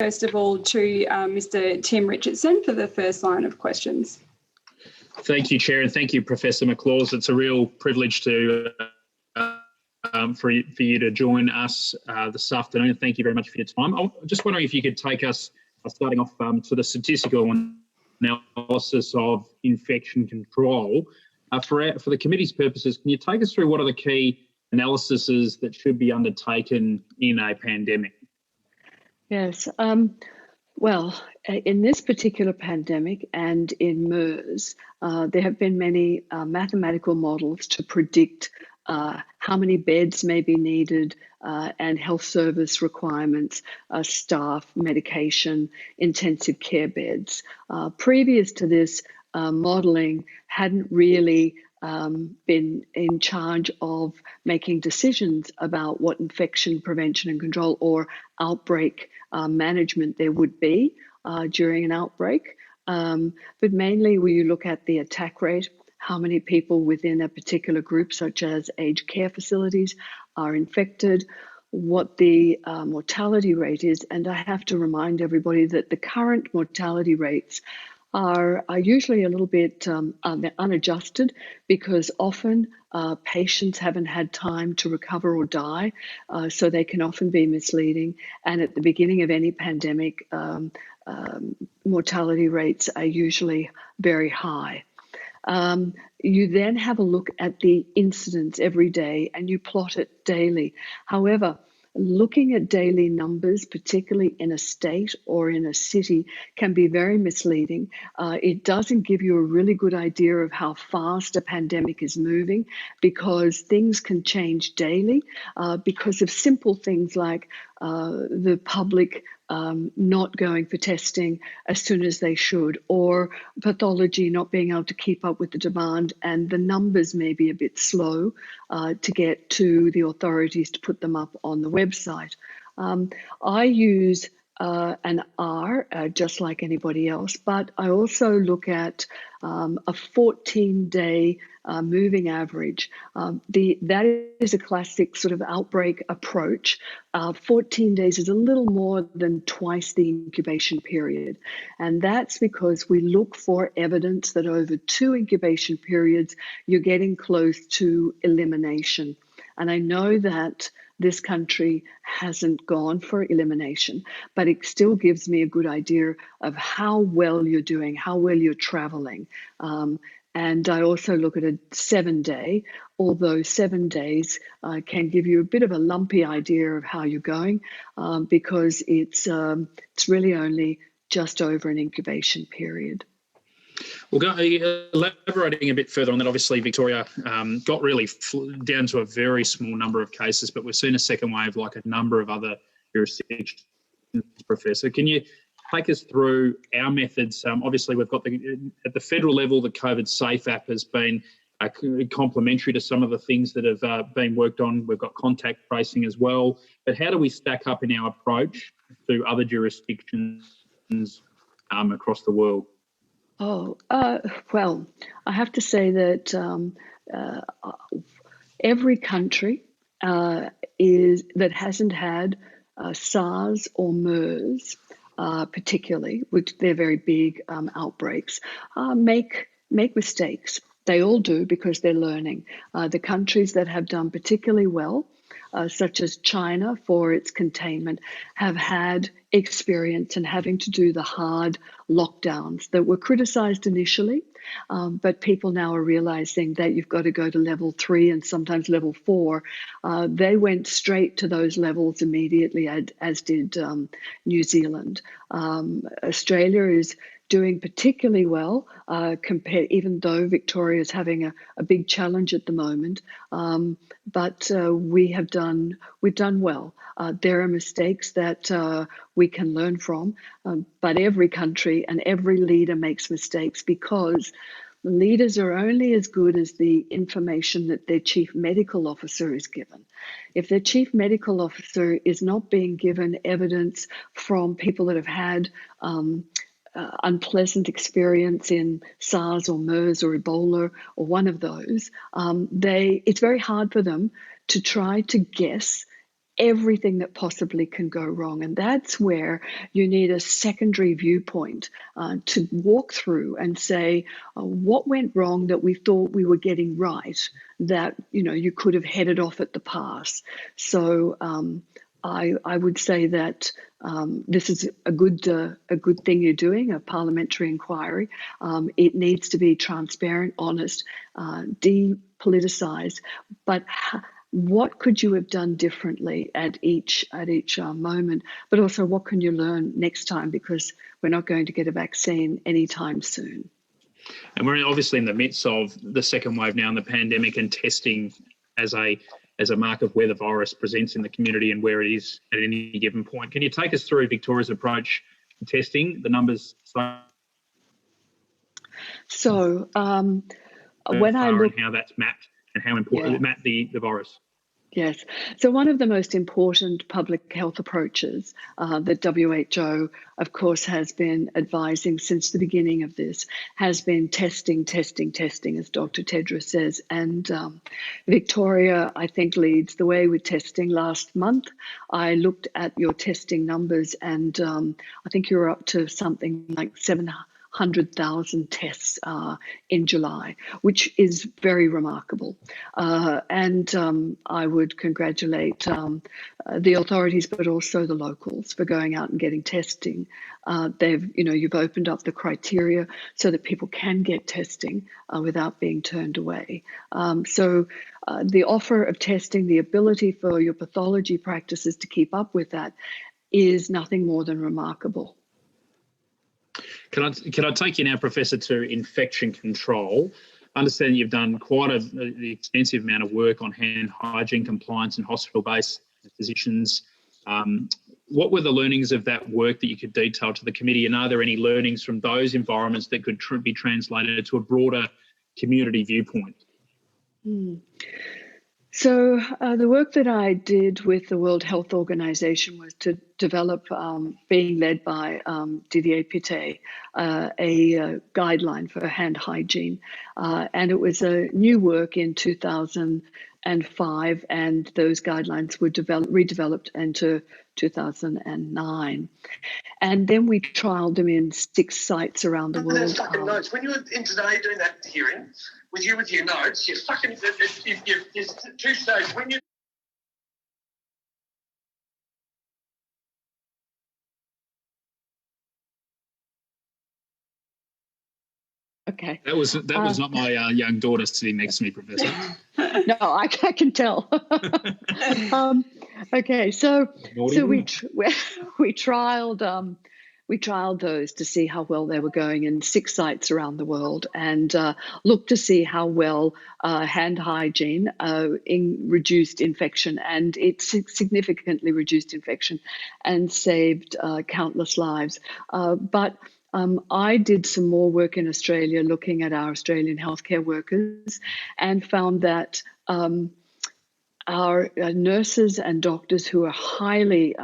first of all to Mr. Tim Richardson for the first line of questions. Thank you, Chair, and thank you, Professor Mclaws. It's a real privilege for you to join us this afternoon. Thank you very much for your time. I'm just wondering if you could take us, starting off to the statistical analysis of infection control. For the committee's purposes, can you take us through what are the key analyses that should be undertaken in a pandemic? Yes. Well, in this particular pandemic and in MERS, there have been many mathematical models to predict how many beds may be needed and health service requirements, staff, medication, intensive care beds. Previous to this, modelling hadn't really been in charge of making decisions about what infection prevention and control or outbreak management there would be during an outbreak. But mainly when you look at the attack rate, how many people within a particular group, such as aged care facilities, are infected, what the mortality rate is. And I have to remind everybody that the current mortality rates are usually a little bit unadjusted because often patients haven't had time to recover or die, so they can often be misleading. And at the beginning of any pandemic, mortality rates are usually very high. You then have a look at the incidence every day and you plot it daily. However, looking at daily numbers, particularly in a state or in a city, can be very misleading. It doesn't give you a really good idea of how fast a pandemic is moving because things can change daily because of simple things like the public not going for testing as soon as they should, or pathology not being able to keep up with the demand, and the numbers may be a bit slow to get to the authorities to put them up on the website. I use an R, just like anybody else, but I also look at a 14-day moving average. That is a classic sort of outbreak approach. 14 days is a little more than twice the incubation period. And that's because we look for evidence that over 2 incubation periods, you're getting close to elimination. And I know that this country hasn't gone for elimination, but it still gives me a good idea of how well you're doing, how well you're traveling. And I also look at a 7-day, although 7 days can give you a bit of a lumpy idea of how you're going because it's really only just over an incubation period. Well, elaborating a bit further on that, obviously Victoria got really down to a very small number of cases, but we've seen a second wave like a number of other jurisdictions, Professor. Can you take us through our methods? Obviously, we've got at the federal level, the COVID Safe app has been complementary to some of the things that have been worked on. We've got contact tracing as well. But how do we stack up in our approach to other jurisdictions across the world? Well, I have to say that every country that hasn't had SARS or MERS, particularly, which they're very big outbreaks, make mistakes. They all do because they're learning. The countries that have done particularly well, such as China for its containment, have had experience in having to do the hard lockdowns that were criticized initially, but people now are realizing that you've got to go to level 3 and sometimes level 4. They went straight to those levels immediately, as did New Zealand. Australia is doing particularly well, even though Victoria is having a big challenge at the moment. But we've done well. There are mistakes that we can learn from, but every country and every leader makes mistakes because leaders are only as good as the information that their chief medical officer is given. If their chief medical officer is not being given evidence from people that have had unpleasant experience in SARS or MERS or Ebola or one of those, it's very hard for them to try to guess everything that possibly can go wrong. And that's where you need a secondary viewpoint to walk through and say, what went wrong that we thought we were getting right, that, you know, you could have headed off at the pass. So I would say that this is a good thing you're doing, a parliamentary inquiry. It needs to be transparent, honest, depoliticized, but what could you have done differently at each moment? But also, what can you learn next time? Because we're not going to get a vaccine anytime soon. And we're obviously in the midst of the second wave now in the pandemic, and testing as a mark of where the virus presents in the community and where it is at any given point. Can you take us through Victoria's approach to testing, the numbers So when I look, and how that's mapped and how important it mapped the virus? Yes. So one of the most important public health approaches that WHO, of course, has been advising since the beginning of this has been testing, as Dr. Tedros says. And Victoria, I think, leads the way with testing. Last month, I looked at your testing numbers, and I think you're up to something like 700,000 tests in July, which is very remarkable. And I would congratulate the authorities, but also the locals, for going out and getting testing. You've opened up the criteria so that people can get testing without being turned away. So the offer of testing, the ability for your pathology practices to keep up with that, is nothing more than remarkable. Can I take you now, Professor, to infection control? I understand you've done quite an extensive amount of work on hand hygiene compliance in hospital-based physicians. What were the learnings of that work that you could detail to the committee, and are there any learnings from those environments that could be translated to a broader community viewpoint? So the work that I did with the World Health Organization was to develop, being led by Didier Pittet, a guideline for hand hygiene. And it was a new work in 2005, and those guidelines were redeveloped into 2009. And then we trialled them in 6 sites around the world. Those fucking notes. When you were in today doing that hearing, with your notes, you fucking, you 2 stages. When you Okay. That was not my young daughter sitting next to me, Professor. No, I can tell. Okay, so we trialed those to see how well they were going in 6 sites around the world, and looked to see how well hand hygiene reduced infection, and it significantly reduced infection and saved countless lives. But I did some more work in Australia looking at our Australian healthcare workers, and found that our nurses and doctors, who are highly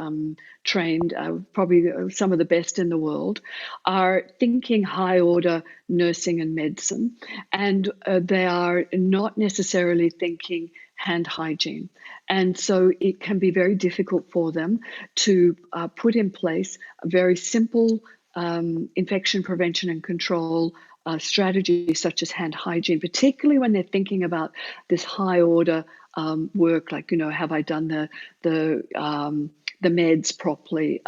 trained, probably some of the best in the world, are thinking high order nursing and medicine, and they are not necessarily thinking hand hygiene. And so it can be very difficult for them to put in place a very simple infection prevention and control strategies such as hand hygiene, particularly when they're thinking about this high order work, like, have I done the meds properly?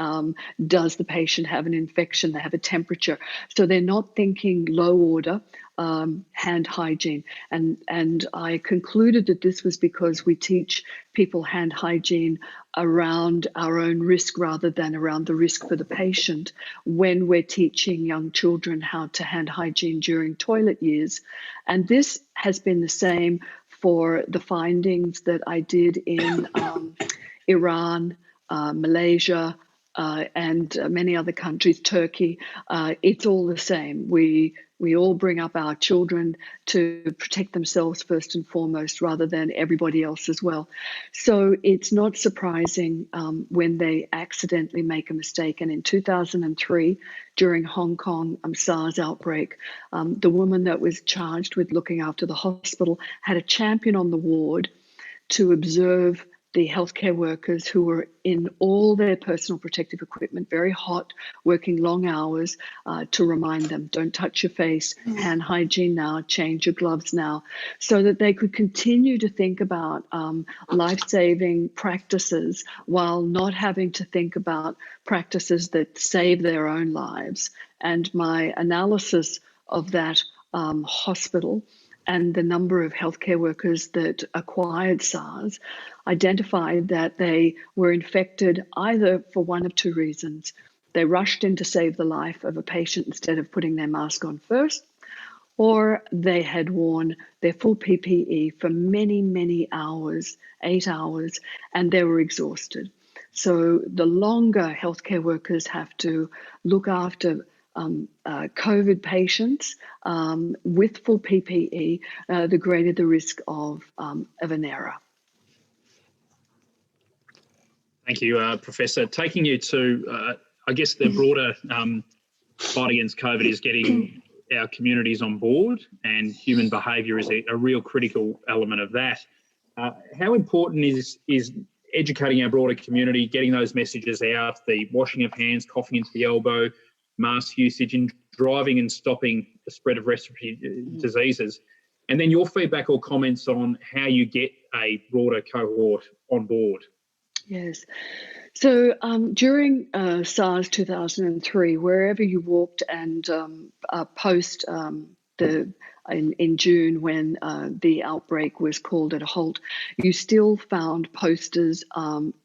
Does the patient have an infection? They have a temperature. So they're not thinking low order hand hygiene. And I concluded that this was because we teach people hand hygiene around our own risk rather than around the risk for the patient when we're teaching young children how to hand hygiene during toilet years. And this has been the same for the findings that I did in Iran, Malaysia, and many other countries, Turkey. It's all the same. We all bring up our children to protect themselves first and foremost, rather than everybody else as well. So it's not surprising when they accidentally make a mistake. And in 2003, during Hong Kong SARS outbreak, the woman that was charged with looking after the hospital had a champion on the ward to observe the healthcare workers who were in all their personal protective equipment, very hot, working long hours, to remind them, don't touch your face, hand hygiene now, change your gloves now, so that they could continue to think about life-saving practices while not having to think about practices that save their own lives. And my analysis of that hospital and the number of healthcare workers that acquired SARS identified that they were infected either for one of two reasons. They rushed in to save the life of a patient instead of putting their mask on first, or they had worn their full PPE for many, many hours, 8 hours, and they were exhausted. So the longer healthcare workers have to look after COVID patients with full PPE, the greater the risk of an error. Thank you, Professor. Taking you to, I guess, the broader fight against COVID is getting our communities on board, and human behaviour is a real critical element of that. How important is educating our broader community, getting those messages out, the washing of hands, coughing into the elbow, mask usage, and driving and stopping the spread of respiratory diseases? And then your feedback or comments on how you get a broader cohort on board. Yes. So during SARS 2003, wherever you walked and post in June when the outbreak was called at a halt, you still found posters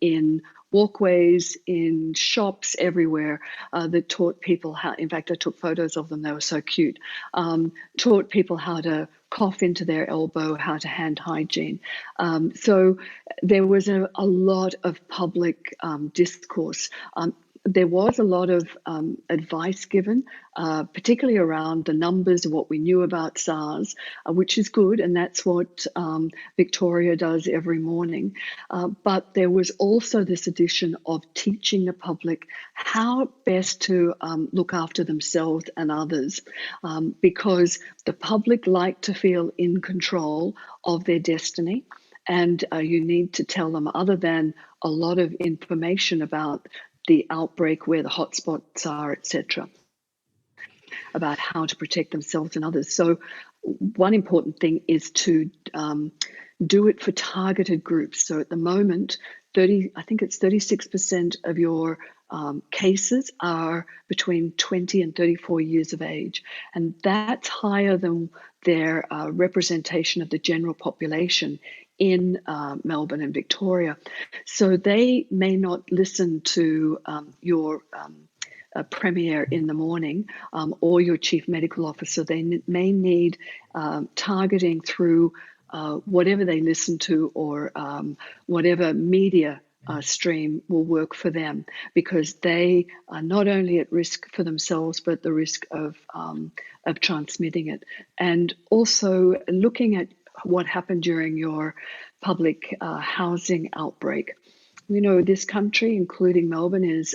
in walkways, in shops, everywhere that taught people how, in fact, I took photos of them, they were so cute, taught people how to cough into their elbow, how to hand hygiene. So there was a lot of public discourse. There was a lot of advice given, particularly around the numbers of what we knew about SARS, which is good, and that's what Victoria does every morning. But there was also this addition of teaching the public how best to look after themselves and others, because the public like to feel in control of their destiny. And you need to tell them, other than a lot of information about the outbreak, where the hotspots are, etc., about how to protect themselves and others. So one important thing is to do it for targeted groups. So at the moment, I think it's 36% of your cases are between 20 and 34 years of age. And that's higher than their representation of the general population in Melbourne and Victoria. So they may not listen to your premier in the morning or your chief medical officer. They may need targeting through whatever they listen to, or whatever media stream will work for them, because they are not only at risk for themselves, but the risk of transmitting it. And also looking at what happened during your public housing outbreak. You know, this country, including Melbourne, is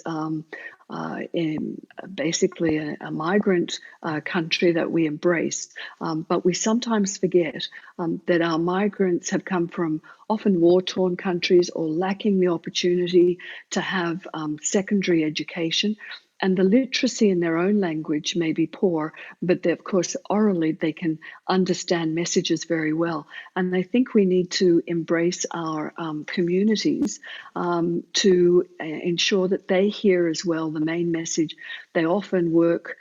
basically a migrant country that we embrace. But we sometimes forget that our migrants have come from often war-torn countries or lacking the opportunity to have secondary education. And the literacy in their own language may be poor, but of course, orally, they can understand messages very well. And I think we need to embrace our communities to ensure that they hear as well the main message. They often work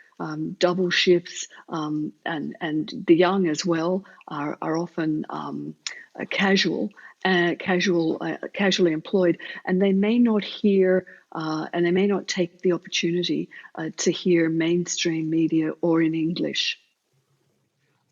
double shifts, and the young as well are often casually employed, and they may not hear and they may not take the opportunity to hear mainstream media or in English.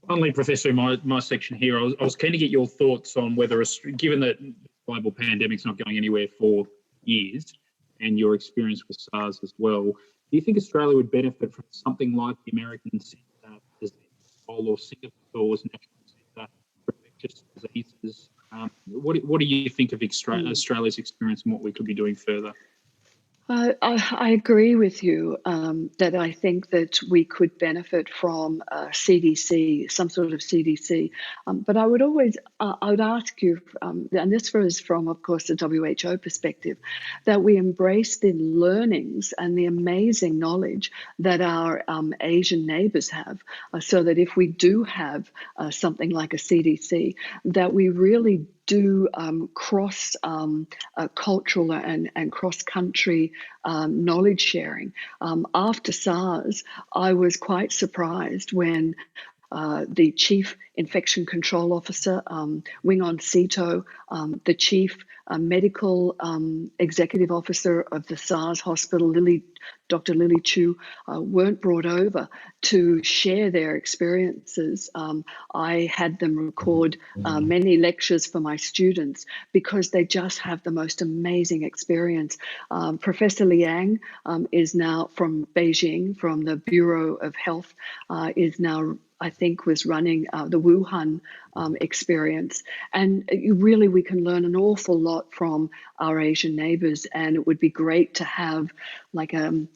Finally, Professor, my section here, I was keen to get your thoughts on whether, given that the global pandemic's not going anywhere for years, and your experience with SARS as well, do you think Australia would benefit from something like the American Centre for or Singapore's National Centre for Infectious Diseases? What do you think of Australia's experience and what we could be doing further? I agree with you that I think that we could benefit from CDC, some sort of CDC. But I would ask you, and this was from, of course, the WHO perspective, that we embrace the learnings and the amazing knowledge that our Asian neighbours have, so that if we do have something like a CDC, that we really do cross cultural and cross country knowledge sharing. After SARS, I was quite surprised when the Chief Infection Control Officer, Wingon Sito, the Chief Medical Executive Officer of the SARS hospital, Dr. Lily Chu, weren't brought over to share their experiences. I had them record many lectures for my students because they just have the most amazing experience. Professor Liang is now from Beijing, from the Bureau of Health, is now, I think, was running the Wuhan experience. And really, we can learn an awful lot from our Asian neighbours, and it would be great to have like an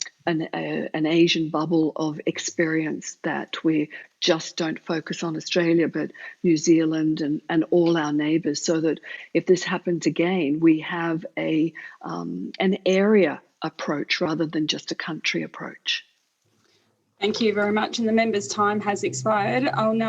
Asian bubble of experience, that we just don't focus on Australia, but New Zealand and all our neighbours, so that if this happens again, we have an area approach rather than just a country approach. Thank you very much. And the member's time has expired. I'll now